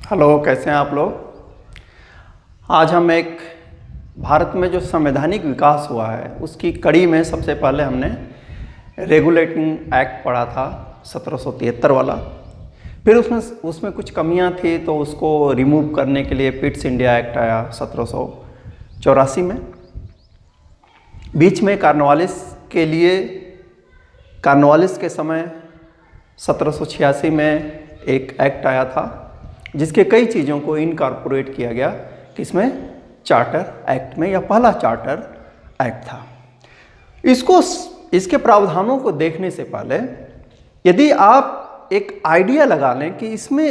Hello, कैसे हैं आप लोग। आज हम एक भारत में जो संवैधानिक विकास हुआ है उसकी कड़ी में सबसे पहले हमने रेगुलेटिंग एक्ट पढ़ा था 1773 वाला। फिर उसमें कुछ कमियां थी तो उसको रिमूव करने के लिए पिट्स इंडिया एक्ट आया 1784 में। बीच में कॉर्नवालिस के समय 1786 में एक एक्ट आया था जिसके कई चीज़ों को इनकॉर्पोरेट किया गया, किसमें, चार्टर एक्ट में, या पहला चार्टर एक्ट था। इसके प्रावधानों को देखने से पहले यदि आप एक आइडिया लगा लें कि इसमें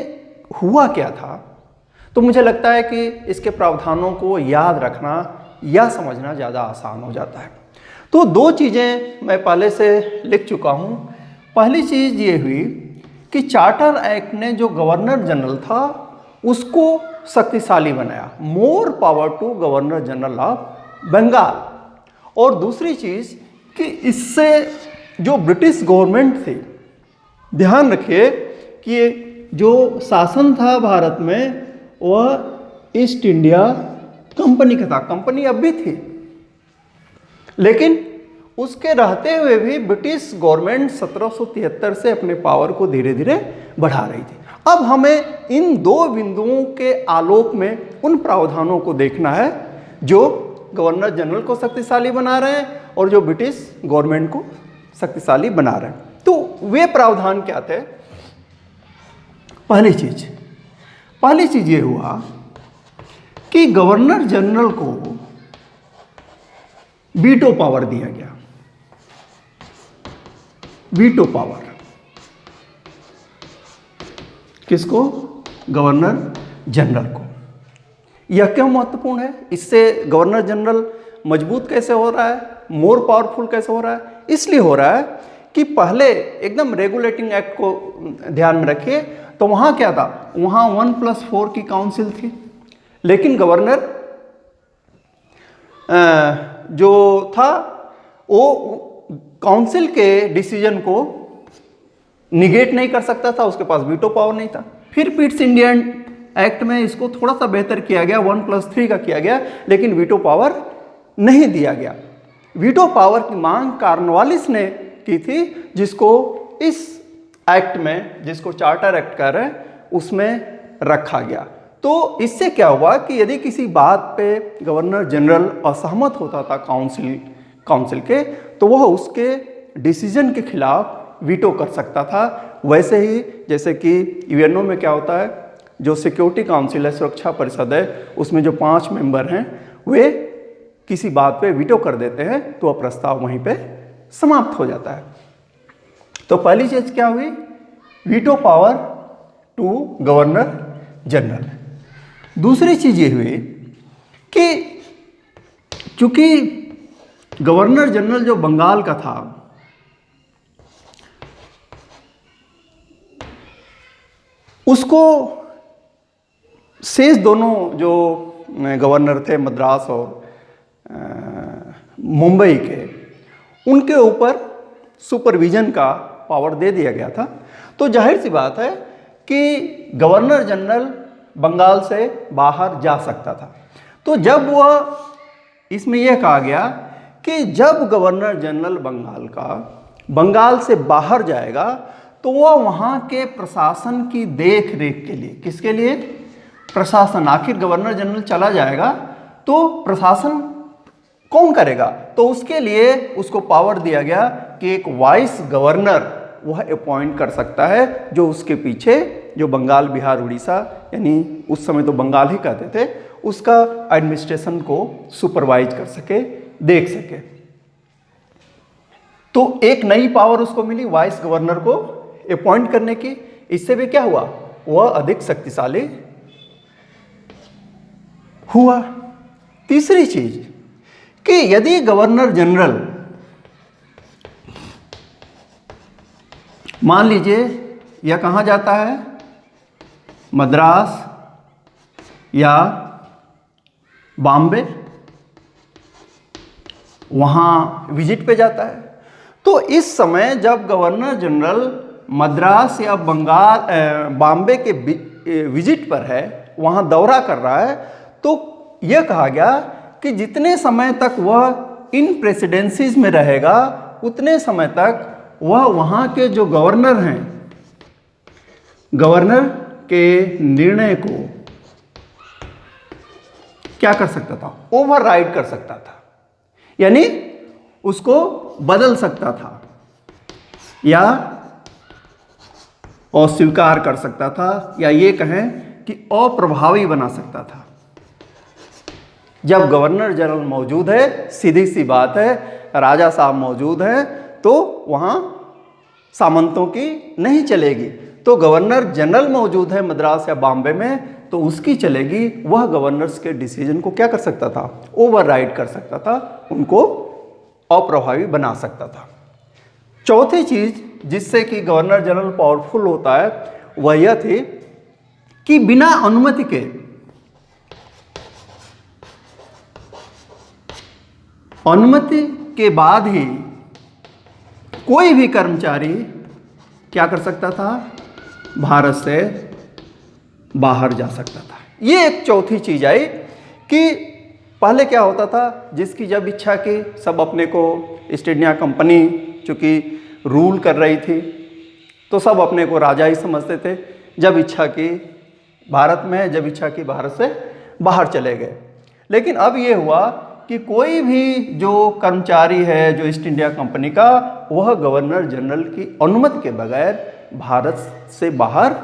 हुआ क्या था, तो मुझे लगता है कि इसके प्रावधानों को याद रखना या समझना ज़्यादा आसान हो जाता है। तो दो चीज़ें मैं पहले से लिख चुका हूँ। पहली चीज़ ये हुई कि चार्टर एक्ट ने जो गवर्नर जनरल था उसको शक्तिशाली बनाया, more power to governor general of Bengal. और दूसरी चीज़ कि इससे जो ब्रिटिश गवर्नमेंट थी, ध्यान रखिए कि जो शासन था भारत में वह ईस्ट इंडिया कंपनी का था। कंपनी अब भी थी, लेकिन उसके रहते हुए भी ब्रिटिश गवर्नमेंट 1773 से अपने पावर को धीरे धीरे बढ़ा रही थी। अब हमें इन दो बिंदुओं के आलोक में उन प्रावधानों को देखना है जो गवर्नर जनरल को शक्तिशाली बना रहे हैं और जो ब्रिटिश गवर्नमेंट को शक्तिशाली बना रहे हैं। तो वे प्रावधान क्या थे? पहली चीज ये हुआ कि गवर्नर जनरल को वीटो पावर दिया गया। वीटो पावर किसको? गवर्नर जनरल को। यह क्यों महत्वपूर्ण है? इससे गवर्नर जनरल मजबूत कैसे हो रहा है, मोर पावरफुल कैसे हो रहा है? इसलिए हो रहा है कि पहले एकदम रेगुलेटिंग एक्ट को ध्यान में रखिए तो वहां क्या था, वहां 1+4 की काउंसिल थी, लेकिन गवर्नर जो था वो काउंसिल के डिसीजन को निगेट नहीं कर सकता था, उसके पास वीटो पावर नहीं था। फिर पिट्स इंडियन एक्ट में इसको थोड़ा सा बेहतर किया गया, 1+3 का किया गया, लेकिन वीटो पावर नहीं दिया गया। वीटो पावर की मांग कॉर्नवालिस ने की थी, जिसको इस एक्ट में, जिसको चार्टर एक्ट कह रहे हैं, उसमें रखा गया। तो इससे क्या हुआ कि यदि किसी बात पे गवर्नर जनरल असहमत होता था काउंसिल के, तो वह उसके डिसीजन के खिलाफ वीटो कर सकता था। वैसे ही जैसे कि यूएनओ में क्या होता है, जो सिक्योरिटी काउंसिल है, सुरक्षा परिषद है, उसमें जो 5 मेंबर हैं वे किसी बात पे वीटो कर देते हैं तो वह प्रस्ताव वहीं पे समाप्त हो जाता है। तो पहली चीज क्या हुई? Veto power to governor general. दूसरी चीज ये हुई कि चूंकि गवर्नर जनरल जो बंगाल का था, उसको शेष दोनों जो गवर्नर थे मद्रास और मुंबई के, उनके ऊपर सुपरविजन का पावर दे दिया गया था। तो जाहिर सी बात है कि गवर्नर जनरल बंगाल से बाहर जा सकता था। तो जब वह, इसमें यह कहा गया कि जब गवर्नर जनरल बंगाल से बाहर जाएगा तो वह वहाँ के प्रशासन की देख रेख के लिए, किसके लिए? प्रशासन। आखिर गवर्नर जनरल चला जाएगा तो प्रशासन कौन करेगा? तो उसके लिए उसको पावर दिया गया कि एक वाइस गवर्नर वह अपॉइंट कर सकता है, जो उसके पीछे, जो बंगाल, बिहार, उड़ीसा, यानी उस समय तो बंगाल ही कहते थे, उसका एडमिनिस्ट्रेशन को सुपरवाइज कर सके, देख सके। तो एक नई पावर उसको मिली, वाइस गवर्नर को अपॉइंट करने की। इससे भी क्या हुआ? वह अधिक शक्तिशाली हुआ। तीसरी चीज कि यदि गवर्नर जनरल, मान लीजिए यह कहां जाता है, मद्रास या बॉम्बे, वहां विजिट पे जाता है, तो इस समय जब गवर्नर जनरल मद्रास या बॉम्बे के विजिट पर है, वहाँ दौरा कर रहा है, तो यह कहा गया कि जितने समय तक वह इन प्रेसिडेंसीज में रहेगा उतने समय तक वह वहाँ के जो गवर्नर हैं, गवर्नर के निर्णय को क्या कर सकता था, ओवरराइड कर सकता था, यानी उसको बदल सकता था या अस्वीकार कर सकता था, या ये कहें कि अप्रभावी बना सकता था। जब गवर्नर जनरल मौजूद है, सीधी सी बात है, राजा साहब मौजूद हैं, तो वहाँ सामंतों की नहीं चलेगी। तो गवर्नर जनरल मौजूद है मद्रास या बॉम्बे में, तो उसकी चलेगी। वह गवर्नर्स के डिसीजन को क्या कर सकता था, ओवरराइड कर सकता था, उनको अप्रभावी बना सकता था। चौथी चीज जिससे कि गवर्नर जनरल पावरफुल होता है वह यह थी कि बिना अनुमति के बाद ही कोई भी कर्मचारी क्या कर सकता था, भारत से बाहर जा सकता था। ये एक चौथी चीज आई कि पहले क्या होता था, जिसकी जब इच्छा की सब अपने को ईस्ट इंडिया कंपनी चूंकि रूल कर रही थी तो सब अपने को राजा ही समझते थे। जब इच्छा की भारत में, जब इच्छा की भारत से बाहर चले गए। लेकिन अब ये हुआ कि कोई भी जो कर्मचारी है जो ईस्ट इंडिया कंपनी का, वह गवर्नर जनरल की अनुमति के बगैर भारत से बाहर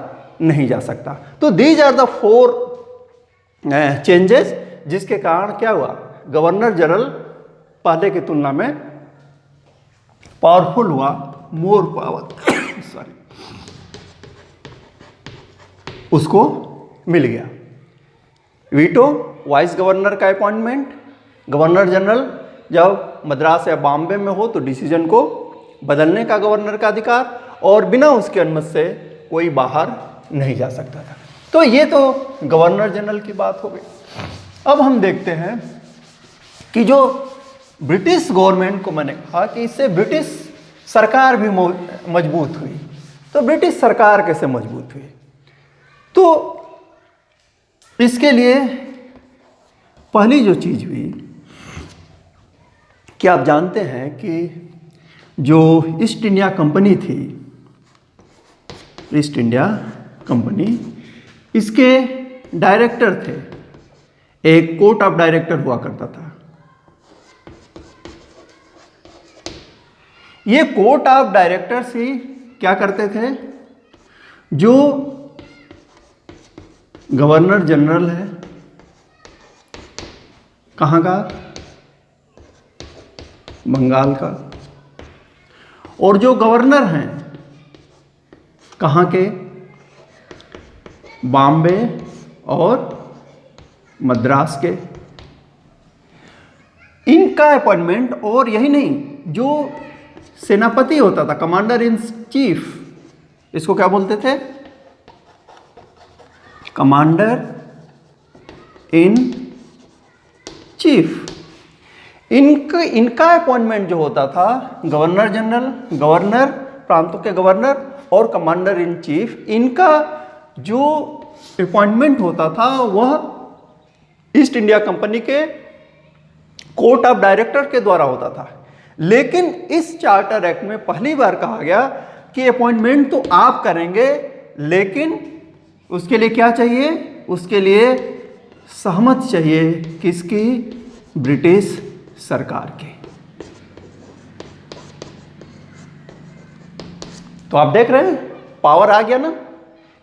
नहीं जा सकता। तो दीज आर द 4 चेंजेस जिसके कारण क्या हुआ, गवर्नर जनरल पहले की तुलना में पावरफुल हुआ, मोर पावर सॉरी उसको मिल गया। वीटो, वाइस गवर्नर का अपॉइंटमेंट, गवर्नर जनरल जब मद्रास या बॉम्बे में हो तो डिसीजन को बदलने का गवर्नर का अधिकार, और बिना उसकी अनुमति से कोई बाहर नहीं जा सकता था। तो ये तो गवर्नर जनरल की बात हो गई। अब हम देखते हैं कि जो ब्रिटिश गवर्नमेंट को, मैंने कहा कि इससे ब्रिटिश सरकार भी मजबूत हुई। तो ब्रिटिश सरकार कैसे मजबूत हुई, तो इसके लिए पहली जो चीज हुई कि आप जानते हैं कि जो ईस्ट इंडिया कंपनी थी, ईस्ट इंडिया कंपनी, इसके डायरेक्टर थे, एक कोर्ट ऑफ डायरेक्टर हुआ करता था। ये कोर्ट ऑफ डायरेक्टर्स ही क्या करते थे, जो गवर्नर जनरल है कहाँ का, बंगाल का, और जो गवर्नर हैं कहाँ के, बॉम्बे और मद्रास के, इनका अपॉइंटमेंट, और यही नहीं, जो सेनापति होता था, कमांडर इन चीफ, इसको क्या बोलते थे, कमांडर इन चीफ, इनका अपॉइंटमेंट जो होता था, गवर्नर जनरल, गवर्नर, प्रांतों के गवर्नर और कमांडर इन चीफ, इनका जो अपॉइंटमेंट होता था वह ईस्ट इंडिया कंपनी के कोर्ट ऑफ डायरेक्टर के द्वारा होता था। लेकिन इस चार्टर एक्ट में पहली बार कहा गया कि अपॉइंटमेंट तो आप करेंगे, लेकिन उसके लिए क्या चाहिए, उसके लिए सहमति चाहिए, किसकी, ब्रिटिश सरकार की। तो आप देख रहे हैं पावर आ गया ना,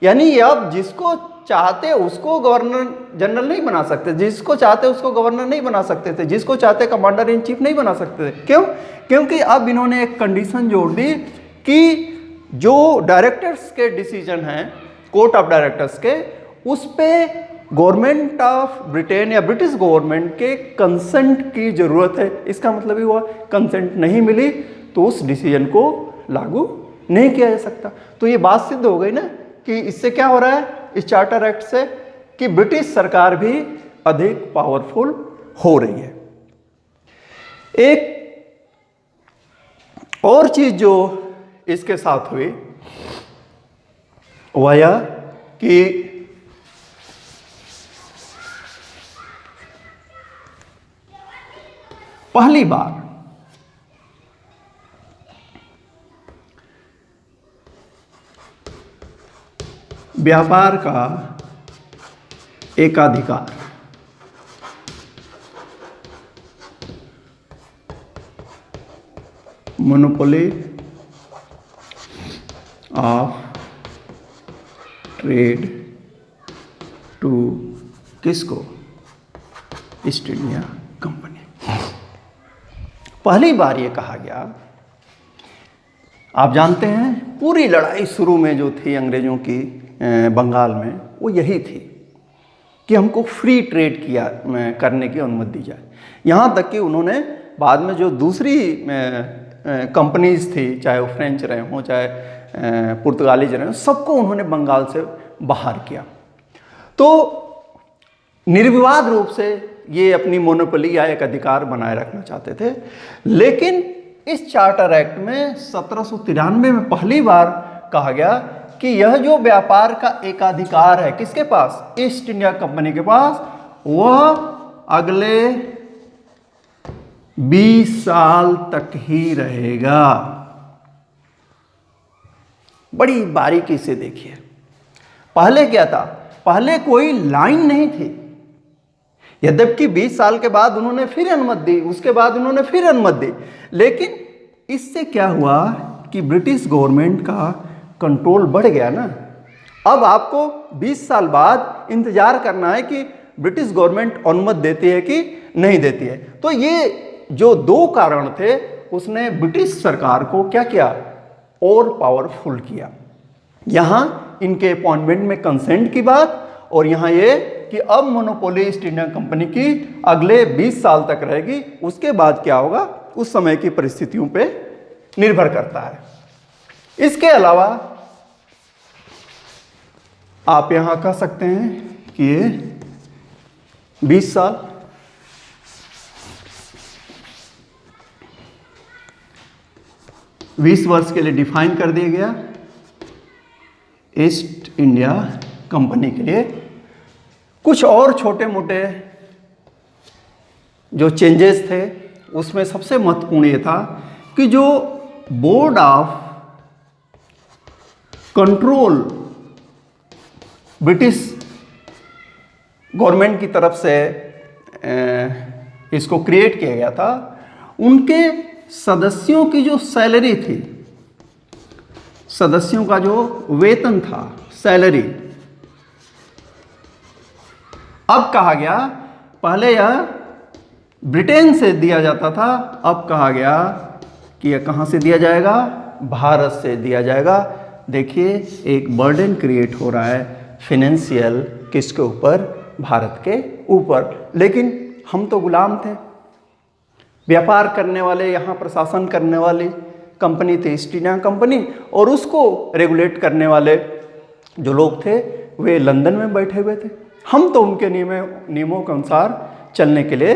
यानी अब जिसको चाहते उसको गवर्नर जनरल नहीं बना सकते, जिसको चाहते उसको गवर्नर नहीं बना सकते थे, जिसको चाहते कमांडर इन चीफ नहीं बना सकते थे। क्यों? क्योंकि अब इन्होंने एक कंडीशन जोड़ दी कि जो डायरेक्टर्स के डिसीजन हैं, कोर्ट ऑफ डायरेक्टर्स के, उस पे गवर्नमेंट ऑफ ब्रिटेन या ब्रिटिश गवर्नमेंट के कंसेंट की जरूरत है। इसका मतलब ही हुआ कंसेंट नहीं मिली तो उस डिसीजन को लागू नहीं किया जा सकता। तो ये बात सिद्ध हो गई ना कि इससे क्या हो रहा है, इस चार्टर एक्ट से, कि ब्रिटिश सरकार भी अधिक पावरफुल हो रही है। एक और चीज जो इसके साथ हुई वह यह कि पहली बार व्यापार का एकाधिकार मोनोपोली ऑफ ट्रेड टू किसको? East India company. पहली बार ये कहा गया। आप जानते हैं पूरी लड़ाई शुरू में जो थी अंग्रेजों की बंगाल में, वो यही थी कि हमको फ्री ट्रेड करने की अनुमति दी जाए। यहाँ तक कि उन्होंने बाद में जो दूसरी कंपनीज थी, चाहे वो फ्रेंच रहे हों चाहे पुर्तगालीज रहे हों, सबको उन्होंने बंगाल से बाहर किया। तो निर्विवाद रूप से ये अपनी मोनोपोली या एक अधिकार बनाए रखना चाहते थे। लेकिन इस चार्टर एक्ट में 1793 में पहली बार कहा गया कि यह जो व्यापार का एकाधिकार है किसके पास? ईस्ट इंडिया कंपनी के पास, वह अगले 20 साल तक ही रहेगा। बड़ी बारीकी से देखिए। पहले क्या था? पहले कोई लाइन नहीं थी। यद्यपि 20 साल के बाद उन्होंने फिर अनुमति दी, उसके बाद उन्होंने फिर अनुमति दी, लेकिन इससे क्या हुआ कि ब्रिटिश गवर्नमेंट का कंट्रोल बढ़ गया ना। अब आपको 20 साल बाद इंतजार करना है कि ब्रिटिश गवर्नमेंट अनुमति देती है कि नहीं देती है। तो ये जो दो कारण थे, उसने ब्रिटिश सरकार को क्या किया? और पावरफुल किया। यहाँ इनके अपॉइंटमेंट में कंसेंट की बात, और यहाँ ये कि अब मोनोपोली ईस्ट इंडिया कंपनी की अगले 20 साल तक रहेगी। उसके बाद क्या होगा उस समय की परिस्थितियों पे निर्भर करता है। इसके अलावा आप यहाँ कह सकते हैं कि ये 20 साल 20 वर्ष के लिए डिफाइन कर दिया गया ईस्ट इंडिया कंपनी के लिए। कुछ और छोटे मोटे जो चेंजेस थे, उसमें सबसे महत्वपूर्ण ये था कि जो board of control British government की तरफ से इसको क्रिएट किया गया था, उनके सदस्यों की जो सैलरी थी, सदस्यों का जो वेतन था, सैलरी, अब कहा गया, पहले यह ब्रिटेन से दिया जाता था, अब कहा गया कि यह कहाँ से दिया जाएगा? भारत से दिया जाएगा। देखिए एक बर्डन क्रिएट हो रहा है फिनेंशियल, किसके ऊपर? भारत के ऊपर। लेकिन हम तो गुलाम थे। व्यापार करने वाले, यहाँ प्रशासन करने वाली कंपनी थी ईस्ट इंडिया कंपनी, और उसको रेगुलेट करने वाले जो लोग थे वे लंदन में बैठे हुए थे। हम तो उनके नियमों के अनुसार चलने के लिए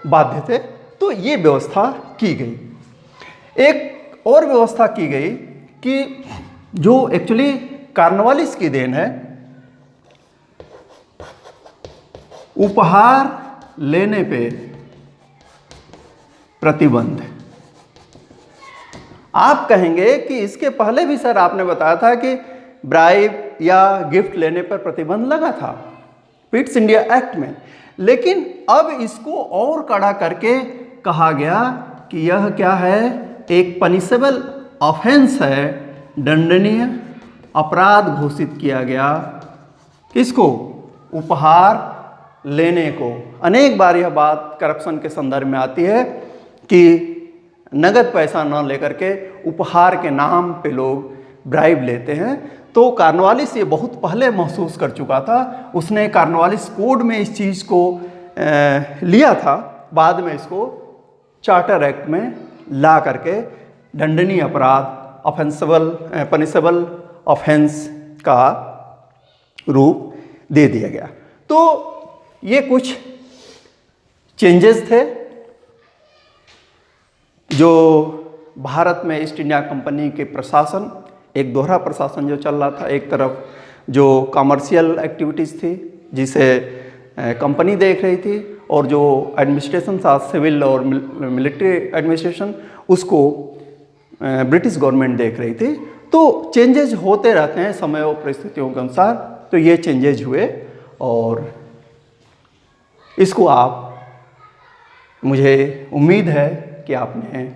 बाध्य थे। तो ये व्यवस्था की गई। एक और व्यवस्था की गई कि जो एक्चुअली कॉर्नवालिस की देन है, उपहार लेने पे प्रतिबंध। आप कहेंगे कि इसके पहले भी सर आपने बताया था कि ब्राइब या गिफ्ट लेने पर प्रतिबंध लगा था पिट्स इंडिया एक्ट में, लेकिन अब इसको और कड़ा करके कहा गया कि यह क्या है? एक पनिशेबल ऑफेंस है, दंडनीय अपराध घोषित किया गया। किसको? उपहार लेने को। अनेक बार यह बात करप्शन के संदर्भ में आती है कि नगद पैसा न लेकर के उपहार के नाम पे लोग ब्राइब लेते हैं। तो कॉर्नवालिस ये बहुत पहले महसूस कर चुका था। उसने कॉर्नवालिस कोड में इस चीज़ को लिया था, बाद में इसको चार्टर एक्ट में ला करके दंडनीय अपराध, पनिशेबल ऑफेंस का रूप दे दिया गया। तो ये कुछ चेंजेस थे जो भारत में ईस्ट इंडिया कंपनी के प्रशासन, एक दोहरा प्रशासन जो चल रहा था, एक तरफ जो कमर्शियल एक्टिविटीज़ थी जिसे कंपनी देख रही थी, और जो एडमिनिस्ट्रेशन था सिविल और मिलिट्री एडमिनिस्ट्रेशन, उसको ब्रिटिश गवर्नमेंट देख रही थी। तो चेंजेज होते रहते हैं समय और परिस्थितियों के अनुसार। तो ये चेंजेज हुए और इसको आप, मुझे उम्मीद है कि आपने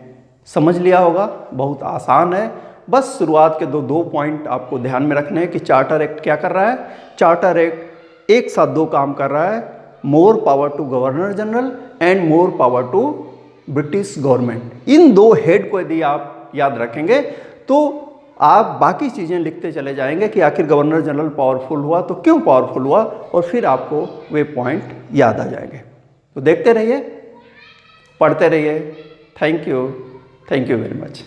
समझ लिया होगा। बहुत आसान है, बस शुरुआत के दो पॉइंट आपको ध्यान में रखने हैं कि चार्टर एक्ट क्या कर रहा है। चार्टर एक्ट एक साथ दो काम कर रहा है, more power to governor general and more power to British government. इन दो हेड को यदि आप याद रखेंगे तो आप बाकी चीज़ें लिखते चले जाएंगे कि आखिर गवर्नर जनरल पावरफुल हुआ तो क्यों पावरफुल हुआ, और फिर आपको वे पॉइंट याद आ जाएंगे। तो देखते रहिए, पढ़ते रहिए। Thank you very much.